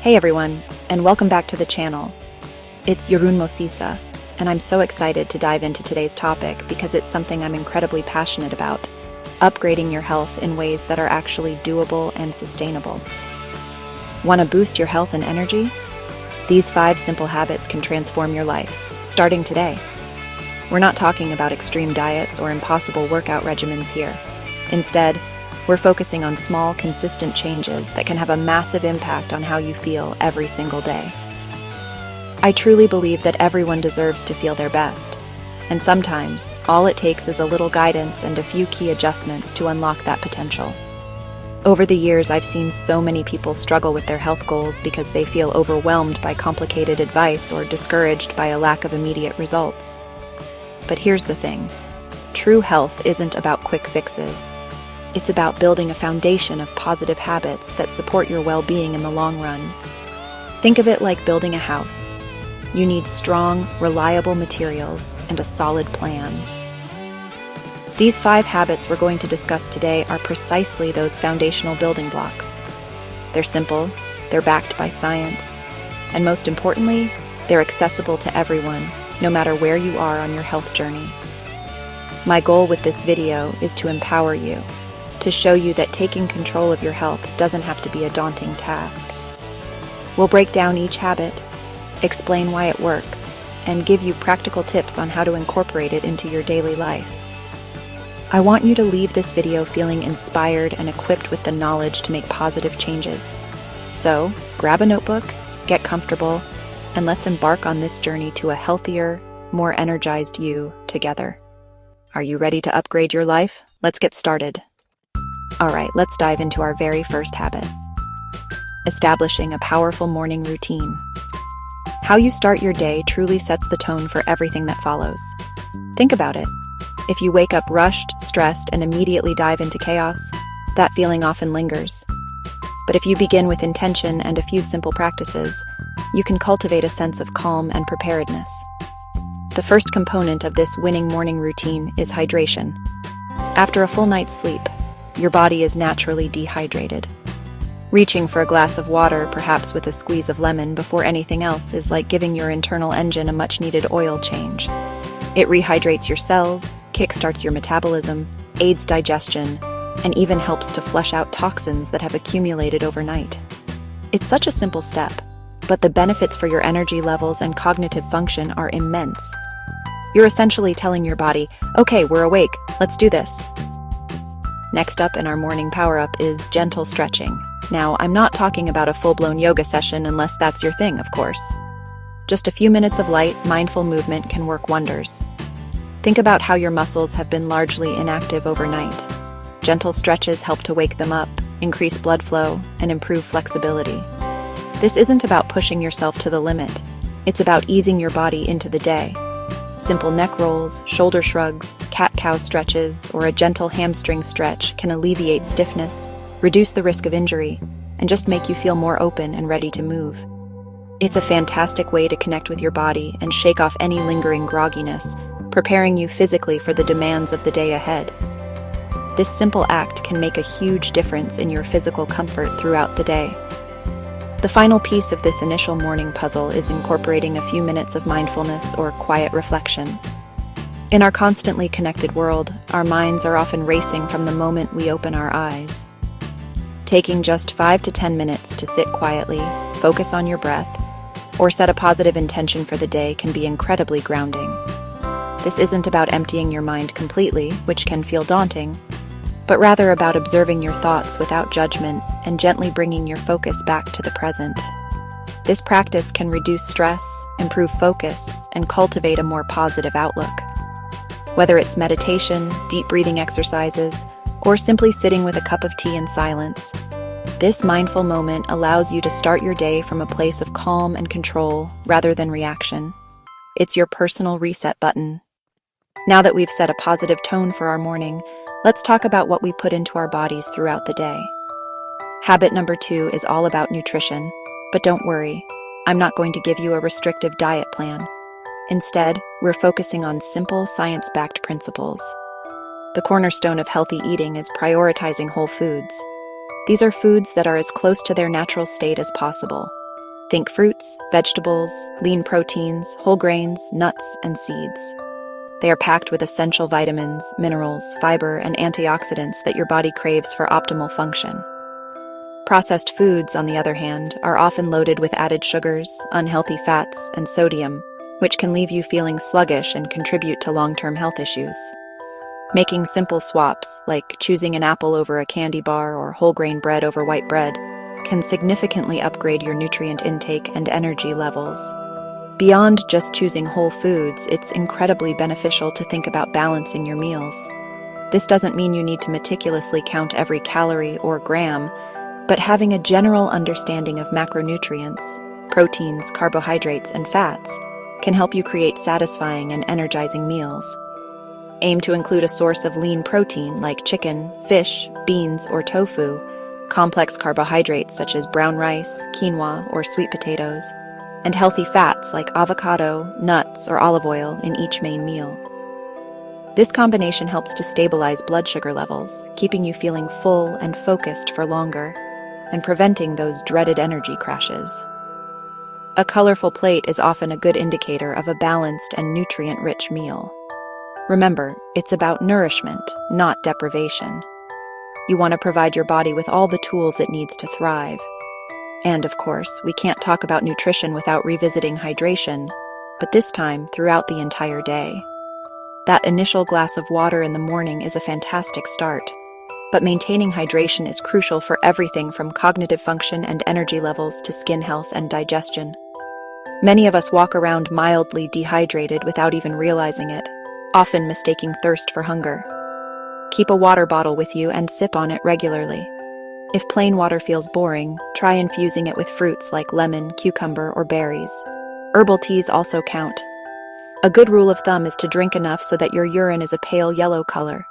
Hey everyone, and welcome back to the channel. It's Yorun Mosisa, and I'm so excited to dive into today's topic because it's something I'm incredibly passionate about, upgrading your health in ways that are actually doable and sustainable. Want to boost your health and energy? These 5 simple habits can transform your life, starting today. We're not talking about extreme diets or impossible workout regimens here. Instead, we're focusing on small, consistent changes that can have a massive impact on how you feel every single day. I truly believe that everyone deserves to feel their best, and sometimes all it takes is a little guidance and a few key adjustments to unlock that potential. Over the years, I've seen so many people struggle with their health goals because they feel overwhelmed by complicated advice or discouraged by a lack of immediate results. But here's the thing: true health isn't about quick fixes. It's about building a foundation of positive habits that support your well-being in the long run. Think of it like building a house. You need strong, reliable materials and a solid plan. These 5 habits we're going to discuss today are precisely those foundational building blocks. They're simple, they're backed by science, and most importantly, they're accessible to everyone, no matter where you are on your health journey. My goal with this video is to empower you, to show you that taking control of your health doesn't have to be a daunting task. We'll break down each habit, explain why it works, and give you practical tips on how to incorporate it into your daily life. I want you to leave this video feeling inspired and equipped with the knowledge to make positive changes. So, grab a notebook, get comfortable, and let's embark on this journey to a healthier, more energized you together. Are you ready to upgrade your life? Let's get started. Alright, let's dive into our very first habit: establishing a powerful morning routine. How you start your day truly sets the tone for everything that follows. Think about it. If you wake up rushed, stressed, and immediately dive into chaos, that feeling often lingers. But if you begin with intention and a few simple practices, you can cultivate a sense of calm and preparedness. The first component of this winning morning routine is hydration. After a full night's sleep, your body is naturally dehydrated. Reaching for a glass of water, perhaps with a squeeze of lemon before anything else, is like giving your internal engine a much-needed oil change. It rehydrates your cells, kickstarts your metabolism, aids digestion, and even helps to flush out toxins that have accumulated overnight. It's such a simple step, but the benefits for your energy levels and cognitive function are immense. You're essentially telling your body, "Okay, we're awake, let's do this." Next up in our morning power-up is gentle stretching. Now, I'm not talking about a full-blown yoga session unless that's your thing, of course. Just a few minutes of light, mindful movement can work wonders. Think about how your muscles have been largely inactive overnight. Gentle stretches help to wake them up, increase blood flow, and improve flexibility. This isn't about pushing yourself to the limit. It's about easing your body into the day. Simple neck rolls, shoulder shrugs, cat-cow stretches, or a gentle hamstring stretch can alleviate stiffness, reduce the risk of injury, and just make you feel more open and ready to move. It's a fantastic way to connect with your body and shake off any lingering grogginess, preparing you physically for the demands of the day ahead. This simple act can make a huge difference in your physical comfort throughout the day. The final piece of this initial morning puzzle is incorporating a few minutes of mindfulness or quiet reflection. In our constantly connected world, our minds are often racing from the moment we open our eyes. Taking just 5 to 10 minutes to sit quietly, focus on your breath, or set a positive intention for the day can be incredibly grounding. This isn't about emptying your mind completely, which can feel daunting, but rather about observing your thoughts without judgment and gently bringing your focus back to the present. This practice can reduce stress, improve focus, and cultivate a more positive outlook. Whether it's meditation, deep breathing exercises, or simply sitting with a cup of tea in silence, this mindful moment allows you to start your day from a place of calm and control rather than reaction. It's your personal reset button. Now that we've set a positive tone for our morning, let's talk about what we put into our bodies throughout the day. Habit number 2 is all about nutrition, but don't worry, I'm not going to give you a restrictive diet plan. Instead, we're focusing on simple, science-backed principles. The cornerstone of healthy eating is prioritizing whole foods. These are foods that are as close to their natural state as possible, Think fruits, vegetables, lean proteins, whole grains, nuts, and seeds. They are packed with essential vitamins, minerals, fiber, and antioxidants that your body craves for optimal function. Processed foods, on the other hand, are often loaded with added sugars, unhealthy fats, and sodium, which can leave you feeling sluggish and contribute to long-term health issues. Making simple swaps, like choosing an apple over a candy bar or whole grain bread over white bread, can significantly upgrade your nutrient intake and energy levels. Beyond just choosing whole foods, it's incredibly beneficial to think about balancing your meals. This doesn't mean you need to meticulously count every calorie or gram, but having a general understanding of macronutrients, proteins, carbohydrates, and fats can help you create satisfying and energizing meals. Aim to include a source of lean protein like chicken, fish, beans, or tofu, complex carbohydrates such as brown rice, quinoa, or sweet potatoes, and healthy fats like avocado, nuts, or olive oil in each main meal. This combination helps to stabilize blood sugar levels, keeping you feeling full and focused for longer, and preventing those dreaded energy crashes. A colorful plate is often a good indicator of a balanced and nutrient-rich meal. Remember, it's about nourishment, not deprivation. You want to provide your body with all the tools it needs to thrive. And of course, we can't talk about nutrition without revisiting hydration, but this time throughout the entire day. That initial glass of water in the morning is a fantastic start, but maintaining hydration is crucial for everything from cognitive function and energy levels to skin health and digestion. Many of us walk around mildly dehydrated without even realizing it, often mistaking thirst for hunger. Keep a water bottle with you and sip on it regularly. If plain water feels boring, try infusing it with fruits like lemon, cucumber, or berries. Herbal teas also count. A good rule of thumb is to drink enough so that your urine is a pale yellow color.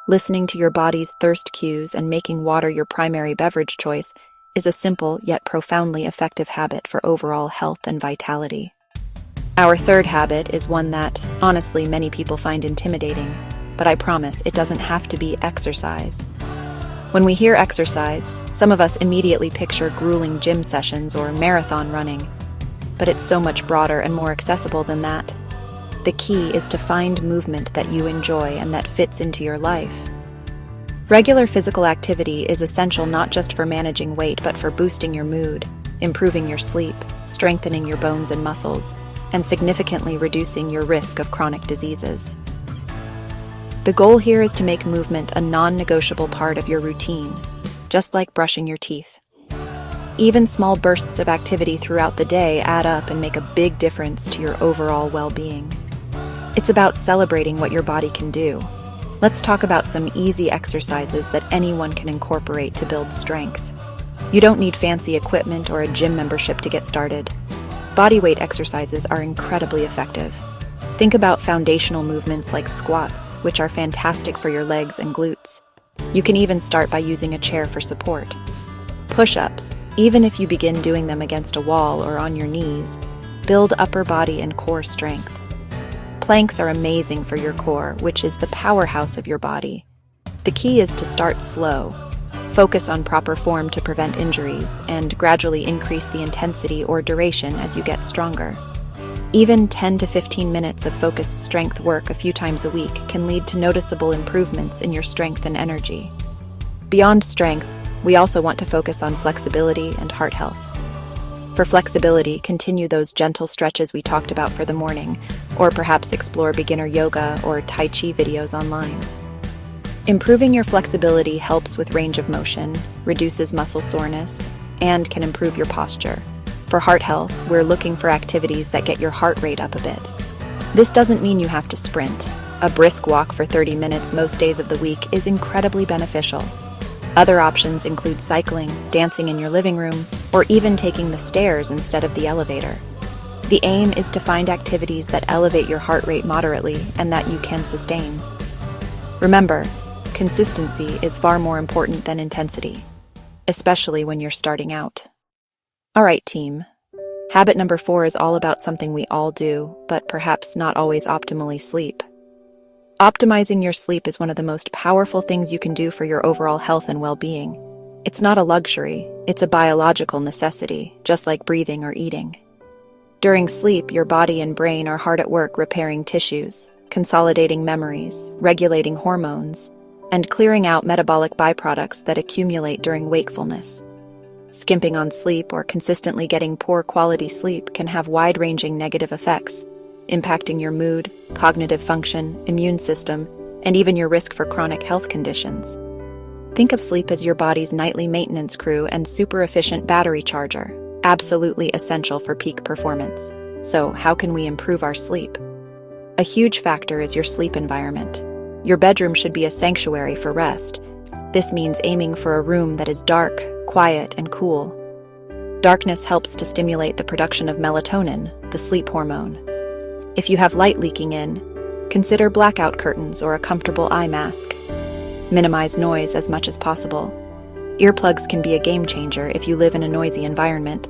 Listening to your body's thirst cues and making water your primary beverage choice is a simple yet profoundly effective habit for overall health and vitality. Our third habit is one that, honestly, many people find intimidating, but I promise it doesn't have to be exercise. When we hear exercise, some of us immediately picture grueling gym sessions or marathon running, but it's so much broader and more accessible than that. The key is to find movement that you enjoy and that fits into your life. Regular physical activity is essential not just for managing weight, but for boosting your mood, improving your sleep, strengthening your bones and muscles, and significantly reducing your risk of chronic diseases. The goal here is to make movement a non-negotiable part of your routine, just like brushing your teeth. Even small bursts of activity throughout the day add up and make a big difference to your overall well-being. It's about celebrating what your body can do. Let's talk about some easy exercises that anyone can incorporate to build strength. You don't need fancy equipment or a gym membership to get started. Bodyweight exercises are incredibly effective. Think about foundational movements like squats, which are fantastic for your legs and glutes. You can even start by using a chair for support. Push-ups, even if you begin doing them against a wall or on your knees, build upper body and core strength. Planks are amazing for your core, which is the powerhouse of your body. The key is to start slow. Focus on proper form to prevent injuries, and gradually increase the intensity or duration as you get stronger. Even 10 to 15 minutes of focused strength work a few times a week can lead to noticeable improvements in your strength and energy. Beyond strength, we also want to focus on flexibility and heart health. For flexibility, continue those gentle stretches we talked about for the morning, or perhaps explore beginner yoga or Tai Chi videos online. Improving your flexibility helps with range of motion, reduces muscle soreness, and can improve your posture. For heart health, we're looking for activities that get your heart rate up a bit. This doesn't mean you have to sprint. A brisk walk for 30 minutes most days of the week is incredibly beneficial. Other options include cycling, dancing in your living room, or even taking the stairs instead of the elevator. The aim is to find activities that elevate your heart rate moderately and that you can sustain. Remember, consistency is far more important than intensity, especially when you're starting out. All right, team. Habit number 4 is all about something we all do, but perhaps not always optimally: sleep. Optimizing your sleep is one of the most powerful things you can do for your overall health and well-being. It's not a luxury, it's a biological necessity, just like breathing or eating. During sleep, your body and brain are hard at work repairing tissues, consolidating memories, regulating hormones, and clearing out metabolic byproducts that accumulate during wakefulness. Skimping on sleep or consistently getting poor quality sleep can have wide-ranging negative effects, impacting your mood, cognitive function, immune system, and even your risk for chronic health conditions. Think of sleep as your body's nightly maintenance crew and super-efficient battery charger, absolutely essential for peak performance. So, how can we improve our sleep? A huge factor is your sleep environment. Your bedroom should be a sanctuary for rest. This means aiming for a room that is dark, quiet, and cool. Darkness helps to stimulate the production of melatonin, the sleep hormone. If you have light leaking in, consider blackout curtains or a comfortable eye mask. Minimize noise as much as possible. Earplugs can be a game changer if you live in a noisy environment.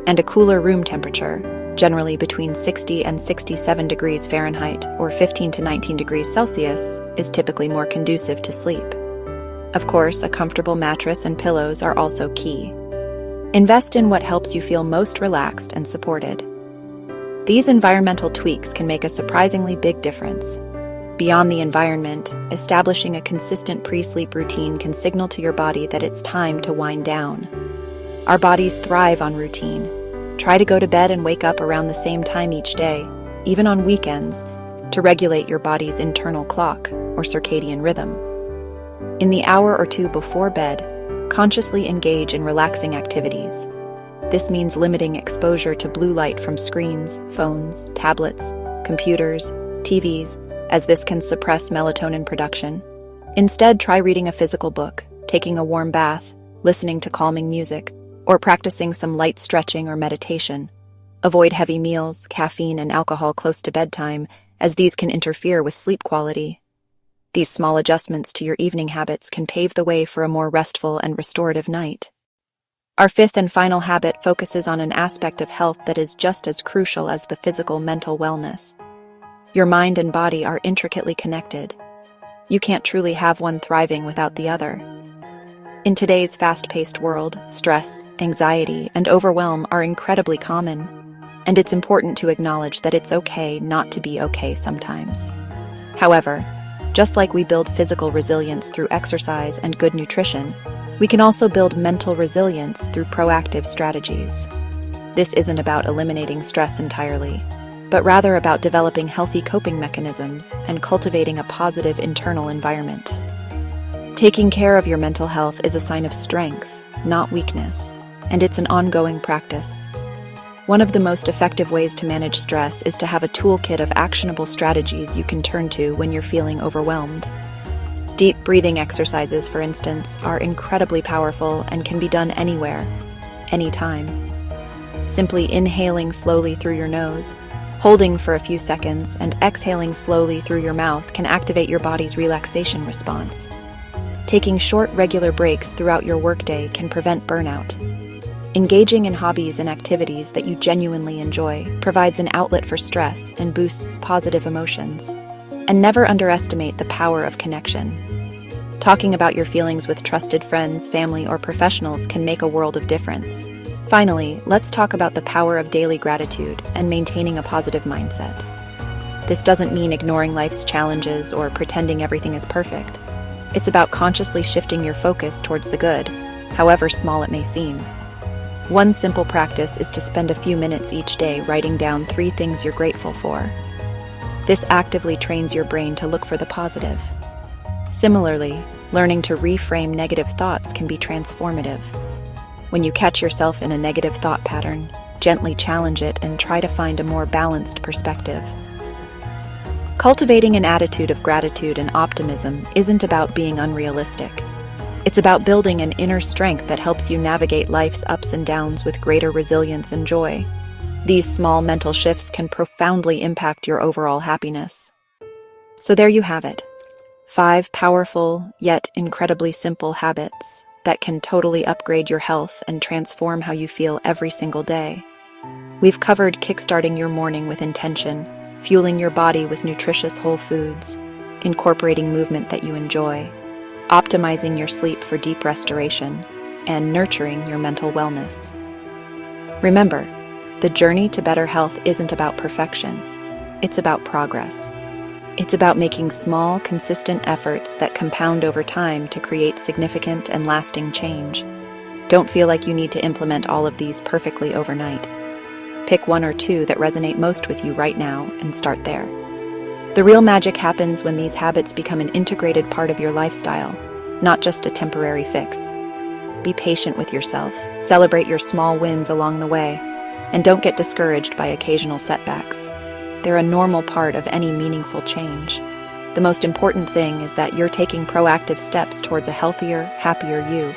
And a cooler room temperature, generally between 60 and 67 degrees Fahrenheit or 15 to 19 degrees Celsius, is typically more conducive to sleep. Of course, a comfortable mattress and pillows are also key. Invest in what helps you feel most relaxed and supported. These environmental tweaks can make a surprisingly big difference. Beyond the environment, establishing a consistent pre-sleep routine can signal to your body that it's time to wind down. Our bodies thrive on routine. Try to go to bed and wake up around the same time each day, even on weekends, to regulate your body's internal clock or circadian rhythm. In the hour or two before bed, consciously engage in relaxing activities. This means limiting exposure to blue light from screens, phones, tablets, computers, TVs, as this can suppress melatonin production. Instead, try reading a physical book, taking a warm bath, listening to calming music, or practicing some light stretching or meditation. Avoid heavy meals, caffeine, and alcohol close to bedtime, as these can interfere with sleep quality. These small adjustments to your evening habits can pave the way for a more restful and restorative night. Our fifth and final habit focuses on an aspect of health that is just as crucial as the physical mental wellness. Your mind and body are intricately connected. You can't truly have one thriving without the other. In today's fast-paced world, stress, anxiety, and overwhelm are incredibly common, and it's important to acknowledge that it's okay not to be okay sometimes. However, just like we build physical resilience through exercise and good nutrition, we can also build mental resilience through proactive strategies. This isn't about eliminating stress entirely, but rather about developing healthy coping mechanisms and cultivating a positive internal environment. Taking care of your mental health is a sign of strength, not weakness, and it's an ongoing practice. One of the most effective ways to manage stress is to have a toolkit of actionable strategies you can turn to when you're feeling overwhelmed. Deep breathing exercises, for instance, are incredibly powerful and can be done anywhere, anytime. Simply inhaling slowly through your nose, holding for a few seconds, and exhaling slowly through your mouth can activate your body's relaxation response. Taking short, regular breaks throughout your workday can prevent burnout. Engaging in hobbies and activities that you genuinely enjoy provides an outlet for stress and boosts positive emotions. And never underestimate the power of connection. Talking about your feelings with trusted friends, family, or professionals can make a world of difference. Finally, let's talk about the power of daily gratitude and maintaining a positive mindset. This doesn't mean ignoring life's challenges or pretending everything is perfect. It's about consciously shifting your focus towards the good, however small it may seem. One simple practice is to spend a few minutes each day writing down 3 things you're grateful for. This actively trains your brain to look for the positive. Similarly, learning to reframe negative thoughts can be transformative. When you catch yourself in a negative thought pattern, gently challenge it and try to find a more balanced perspective. Cultivating an attitude of gratitude and optimism isn't about being unrealistic. It's about building an inner strength that helps you navigate life's ups and downs with greater resilience and joy. These small mental shifts can profoundly impact your overall happiness. So there you have it. 5 powerful, yet incredibly simple habits that can totally upgrade your health and transform how you feel every single day. We've covered kickstarting your morning with intention, fueling your body with nutritious whole foods, incorporating movement that you enjoy, optimizing your sleep for deep restoration, and nurturing your mental wellness. Remember, the journey to better health isn't about perfection. It's about progress. It's about making small, consistent efforts that compound over time to create significant and lasting change. Don't feel like you need to implement all of these perfectly overnight. Pick one or two that resonate most with you right now and start there. The real magic happens when these habits become an integrated part of your lifestyle, not just a temporary fix. Be patient with yourself, celebrate your small wins along the way, and don't get discouraged by occasional setbacks. They're a normal part of any meaningful change. The most important thing is that you're taking proactive steps towards a healthier, happier you.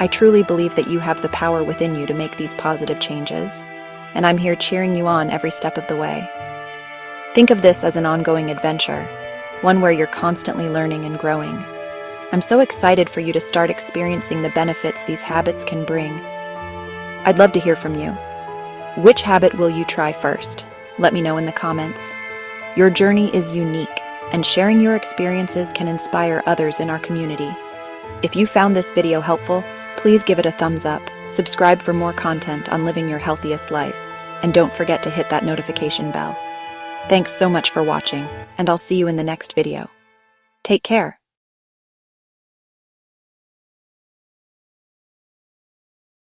I truly believe that you have the power within you to make these positive changes, and I'm here cheering you on every step of the way. Think of this as an ongoing adventure, one where you're constantly learning and growing. I'm so excited for you to start experiencing the benefits these habits can bring. I'd love to hear from you. Which habit will you try first? Let me know in the comments. Your journey is unique, and sharing your experiences can inspire others in our community. If you found this video helpful, please give it a thumbs up, subscribe for more content on living your healthiest life, and don't forget to hit that notification bell. Thanks so much for watching, and I'll see you in the next video. Take care.